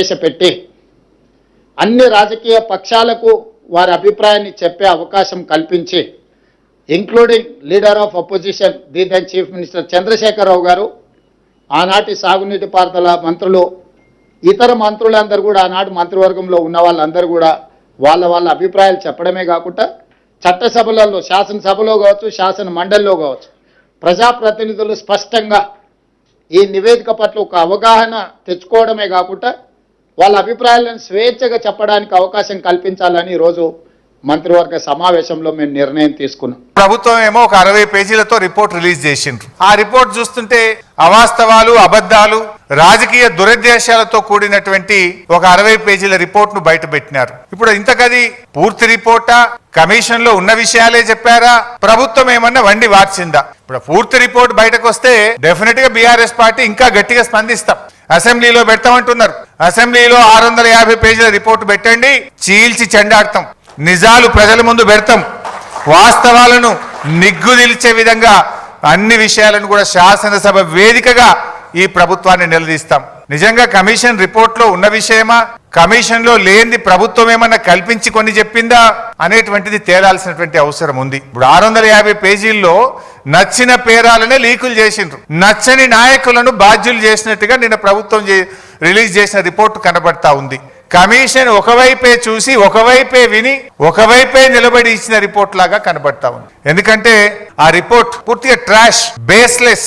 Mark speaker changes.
Speaker 1: ప్రవేశపెట్టి అన్ని రాజకీయ పక్షాలకు వారి అభిప్రాయాన్ని చెప్పే అవకాశం కల్పించి including leader of opposition the then chief minister Chandrashekar Rao గారు, ఆనాటి సాగునీటి పారుదల మంత్రులు, ఇతర మంత్రులందరూ కూడా ఆనాడు మంత్రివర్గంలో ఉన్న వాళ్ళందరూ కూడా వాళ్ళ అభిప్రాయాలు చెప్పడమే కాకుండా చట్టసభలలో, శాసనసభలో కావచ్చు, శాసన మండలిలో కావచ్చు, ప్రజాప్రతినిధులు స్పష్టంగా ఈ నివేదిక పట్ల ఒక అవగాహన తెచ్చుకోవడమే కాకుండా వాళ్ళ అభిప్రాయాలను స్వేచ్ఛగా చెప్పడానికి అవకాశం కల్పించాలని ఈరోజు మంత్రివర్గ సమావేశంలో మేము నిర్ణయం తీసుకున్నాం.
Speaker 2: ప్రభుత్వం ఏమో ఒక 60 పేజీలతో రిపోర్ట్ రిలీజ్ చేసిండ్రు. ఆ రిపోర్ట్ చూస్తుంటే అవాస్తవాలు, అబద్ధాలు, రాజకీయ దురుద్దేశాలతో కూడినటువంటి ఒక 60 పేజీల రిపోర్ట్ ను బయట పెట్టినారు. ఇప్పుడు ఇంతకది పూర్తి రిపోర్టా, కమిషన్ లో ఉన్న విషయాలే చెప్పారా, ప్రభుత్వం ఏమన్నా వండి వార్చిందా? ఇప్పుడు పూర్తి రిపోర్ట్ బయటకు వస్తే డెఫినెట్ గా బీఆర్ఎస్ పార్టీ ఇంకా గట్టిగా స్పందిస్తాం. అసెంబ్లీలో పెడతామంటున్నారు. అసెంబ్లీలో 650 పేజీల రిపోర్టు పెట్టండి, చీల్చి చెండాడతాం, నిజాలు ప్రజల ముందు పెడతాం, వాస్తవాలను నిగ్గుదిల్చే విధంగా అన్ని విషయాలను కూడా శాసనసభ వేదికగా ఈ ప్రభుత్వాన్ని నిలదీస్తాం. నిజంగా కమిషన్ రిపోర్ట్లో ఉన్న విషయమా, కమిషన్ లో లేనిది ప్రభుత్వం ఏమన్నా కల్పించి కొన్ని చెప్పిందా అనేటువంటిది తేలాల్సినటువంటి అవసరం ఉంది. ఇప్పుడు 650 పేజీల్లో నచ్చిన పేరాలనే లీకులు చేసిండ్రు, నచ్చని నాయకులను బాధ్యులు చేసినట్టుగా నిన్న ప్రభుత్వం రిలీజ్ చేసిన రిపోర్టు కనబడతా ఉంది. కమిషన్ ఒకవైపే చూసి, ఒకవైపే విని, ఒకవైపే నిలబడి ఇచ్చిన రిపోర్ట్ లాగా కనబడతా ఉంది. ఎందుకంటే ఆ రిపోర్ట్ పూర్తిగా ట్రాష్, బేస్లెస్.